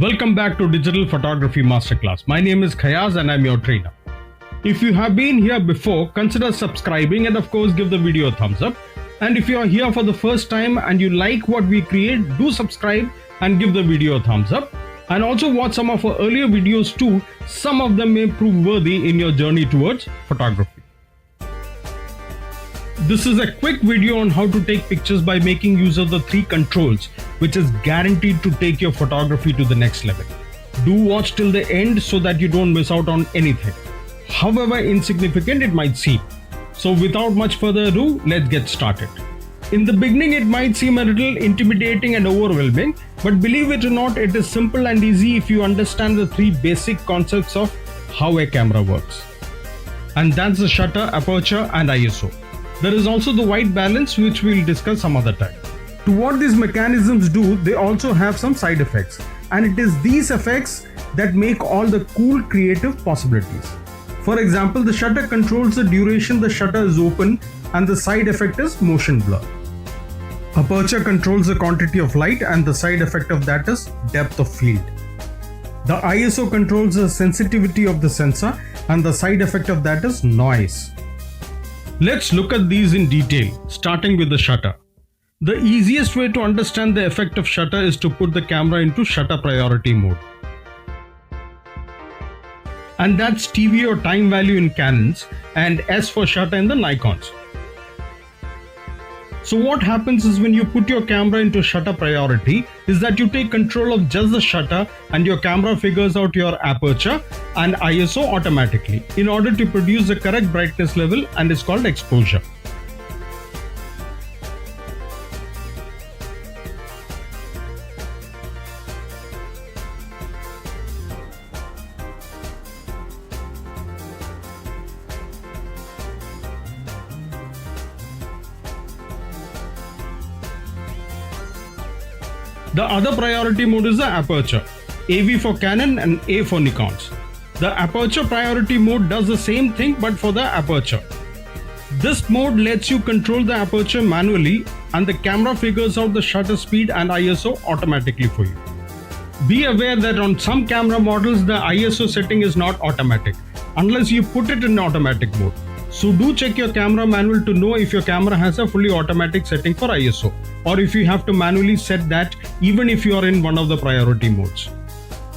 Welcome back to Digital Photography Masterclass. My name is Khayaz and I'm your trainer. If you have been here before, consider subscribing and of course give the video a thumbs up. And if you are here for the first time and you like what we create, do subscribe and give the video a thumbs up. And also watch some of our earlier videos too. Some of them may prove worthy in your journey towards photography. This is a quick video on how to take pictures by making use of the 3 controls, which is guaranteed to take your photography to the next level. Do watch till the end so that you don't miss out on anything, however insignificant it might seem. So without much further ado, let's get started. In the beginning, it might seem a little intimidating and overwhelming, but believe it or not, it is simple and easy if you understand the 3 basic concepts of how a camera works. And that's the shutter, aperture and ISO. There is also the white balance, which we'll discuss some other time. To what these mechanisms do, they also have some side effects, and it is these effects that make all the cool creative possibilities. For example, the shutter controls the duration the shutter is open, and the side effect is motion blur. Aperture controls the quantity of light, and the side effect of that is depth of field. The ISO controls the sensitivity of the sensor, and the side effect of that is noise. Let's look at these in detail, starting with the shutter. The easiest way to understand the effect of shutter is to put the camera into shutter priority mode. And that's TV or time value in Canons and S for shutter in the Nikons. So what happens is when you put your camera into shutter priority is that you take control of just the shutter and your camera figures out your aperture and ISO automatically in order to produce the correct brightness level, and is called exposure. The other priority mode is the aperture, AV for Canon and A for Nikons. The aperture priority mode does the same thing but for the aperture. This mode lets you control the aperture manually, and the camera figures out the shutter speed and ISO automatically for you. Be aware that on some camera models the ISO setting is not automatic unless you put it in automatic mode. So do check your camera manual to know if your camera has a fully automatic setting for ISO, or if you have to manually set that even if you are in one of the priority modes.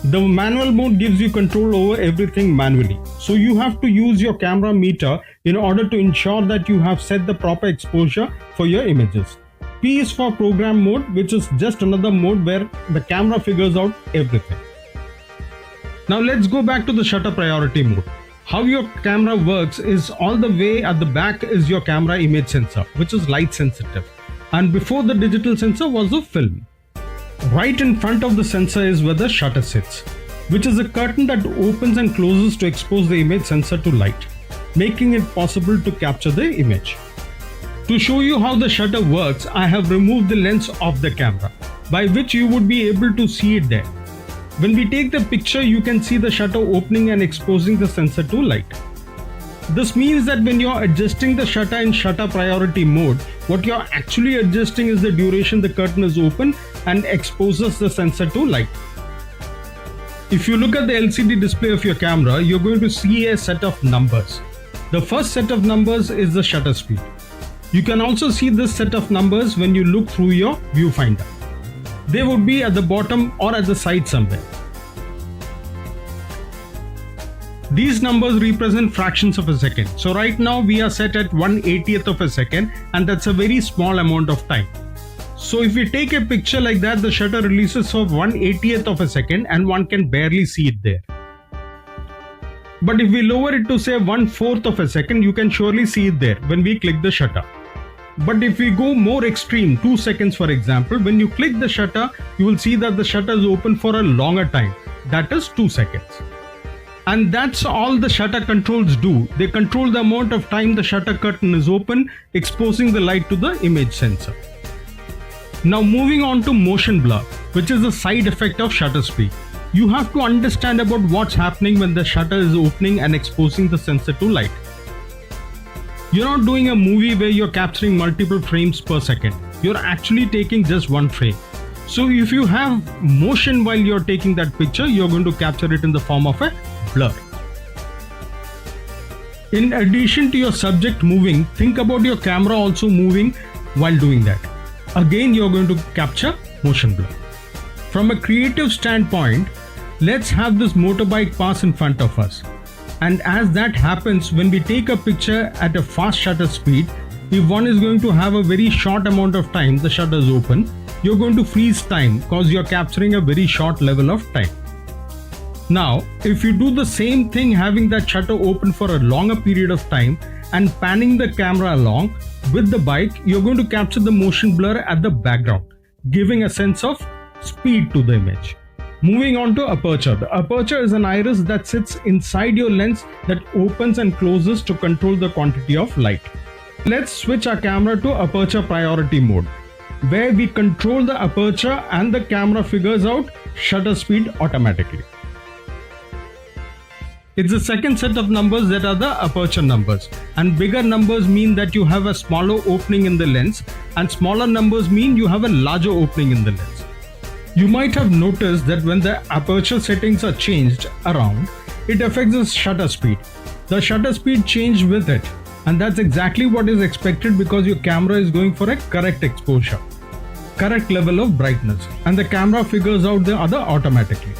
The manual mode gives you control over everything manually. So you have to use your camera meter in order to ensure that you have set the proper exposure for your images. P is for program mode, which is just another mode where the camera figures out everything. Now let's go back to the shutter priority mode. How your camera works is all the way at the back is your camera image sensor, which is light sensitive. And before the digital sensor was the film. Right in front of the sensor is where the shutter sits, which is a curtain that opens and closes to expose the image sensor to light, making it possible to capture the image. To show you how the shutter works, I have removed the lens of the camera, by which you would be able to see it there. When we take the picture, you can see the shutter opening and exposing the sensor to light. This means that when you're adjusting the shutter in shutter priority mode, what you're actually adjusting is the duration the curtain is open and exposes the sensor to light. If you look at the LCD display of your camera, you're going to see a set of numbers. The first set of numbers is the shutter speed. You can also see this set of numbers when you look through your viewfinder. They would be at the bottom or at the side somewhere. These numbers represent fractions of a second. So right now we are set at 1/80th of a second, and that's a very small amount of time. So if we take a picture like that, the shutter releases for 1/80th of a second and one can barely see it there. But if we lower it to say 1/4 of a second, you can surely see it there when we click the shutter. But if we go more extreme, 2 seconds for example, when you click the shutter, you will see that the shutter is open for a longer time, that is 2 seconds. And that's all the shutter controls do. They control the amount of time the shutter curtain is open, exposing the light to the image sensor. Now moving on to motion blur, which is a side effect of shutter speed. You have to understand about what's happening when the shutter is opening and exposing the sensor to light. You're not doing a movie where you're capturing multiple frames per second. You're actually taking just one frame. So if you have motion while you're taking that picture, you're going to capture it in the form of a blur. In addition to your subject moving, think about your camera also moving while doing that. Again, you're going to capture motion blur. From a creative standpoint, let's have this motorbike pass in front of us. And as that happens, when we take a picture at a fast shutter speed, if one is going to have a very short amount of time, the shutter is open, you're going to freeze time because you're capturing a very short level of time. Now, if you do the same thing having that shutter open for a longer period of time and panning the camera along with the bike, you're going to capture the motion blur at the background, giving a sense of speed to the image. Moving on to aperture. The aperture is an iris that sits inside your lens that opens and closes to control the quantity of light. Let's switch our camera to aperture priority mode, where we control the aperture and the camera figures out shutter speed automatically. It's the second set of numbers that are the aperture numbers, and bigger numbers mean that you have a smaller opening in the lens, and smaller numbers mean you have a larger opening in the lens. You might have noticed that when the aperture settings are changed around, it affects the shutter speed. The shutter speed changed with it, and that's exactly what is expected because your camera is going for a correct exposure, correct level of brightness, and the camera figures out the other automatically.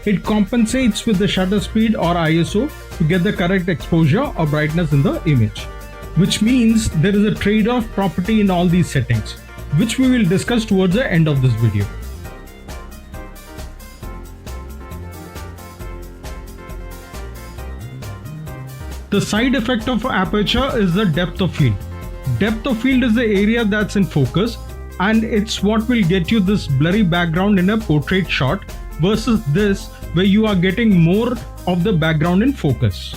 It compensates with the shutter speed or ISO to get the correct exposure or brightness in the image, which means there is a trade-off property in all these settings, which we will discuss towards the end of this video. The side effect of aperture is the depth of field. Depth of field is the area that's in focus, and it's what will get you this blurry background in a portrait shot versus this where you are getting more of the background in focus.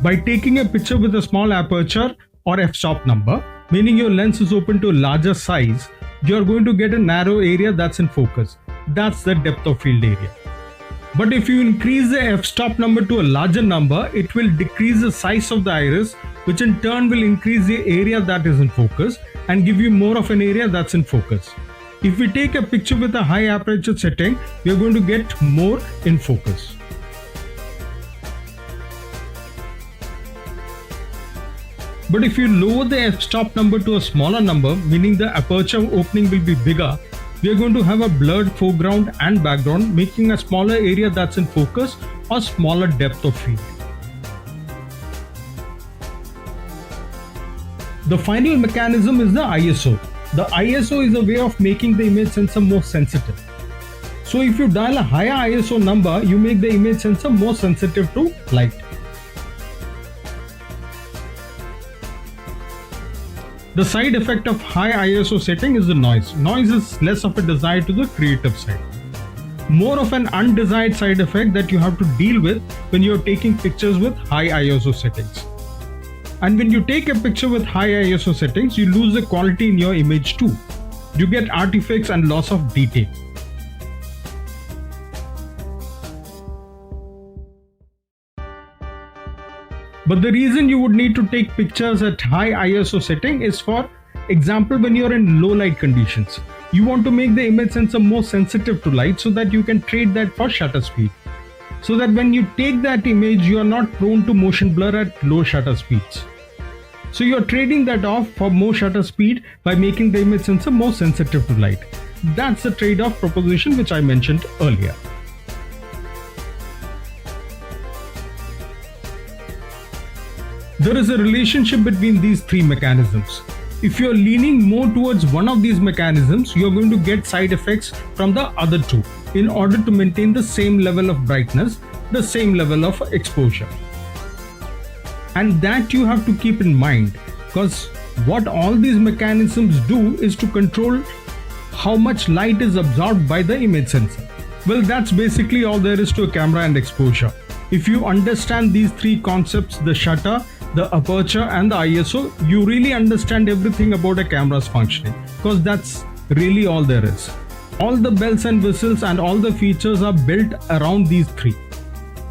By taking a picture with a small aperture or f-stop number, meaning your lens is open to a larger size, you're going to get a narrow area that's in focus. That's the depth of field area. But if you increase the f-stop number to a larger number, it will decrease the size of the iris, which in turn will increase the area that is in focus and give you more of an area that's in focus. If we take a picture with a high aperture setting, we are going to get more in focus. But if you lower the f-stop number to a smaller number, meaning the aperture opening will be bigger, we are going to have a blurred foreground and background, making a smaller area that's in focus or smaller depth of field. The final mechanism is the ISO. The ISO is a way of making the image sensor more sensitive. So if you dial a higher ISO number, you make the image sensor more sensitive to light. The side effect of high ISO setting is the noise. Noise is less of a desire to the creative side. More of an undesired side effect that you have to deal with when you're taking pictures with high ISO settings. And when you take a picture with high ISO settings, you lose the quality in your image too. You get artifacts and loss of detail. But the reason you would need to take pictures at high ISO setting is, for example, when you're in low light conditions. You want to make the image sensor more sensitive to light so that you can trade that for shutter speed. So that when you take that image, you are not prone to motion blur at low shutter speeds. So you're trading that off for more shutter speed by making the image sensor more sensitive to light. That's the trade-off proposition which I mentioned earlier. There is a relationship between these three mechanisms. If you're leaning more towards one of these mechanisms, you're going to get side effects from the other two in order to maintain the same level of brightness, the same level of exposure. And that you have to keep in mind, because what all these mechanisms do is to control how much light is absorbed by the image sensor. Well, that's basically all there is to a camera and exposure. If you understand these three concepts, the shutter, the aperture and the ISO, you really understand everything about a camera's functioning, because that's really all there is. All the bells and whistles and all the features are built around these three.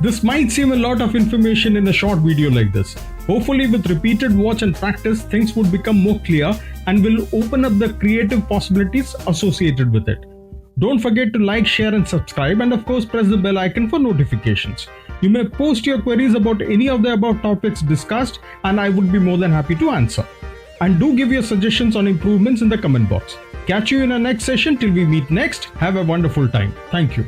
This might seem a lot of information in a short video like this. Hopefully with repeated watch and practice, things would become more clear and will open up the creative possibilities associated with it. Don't forget to like, share, and subscribe, and of course, press the bell icon for notifications. You may post your queries about any of the above topics discussed, and I would be more than happy to answer. And do give your suggestions on improvements in the comment box. Catch you in our next session. Till we meet next, have a wonderful time. Thank you.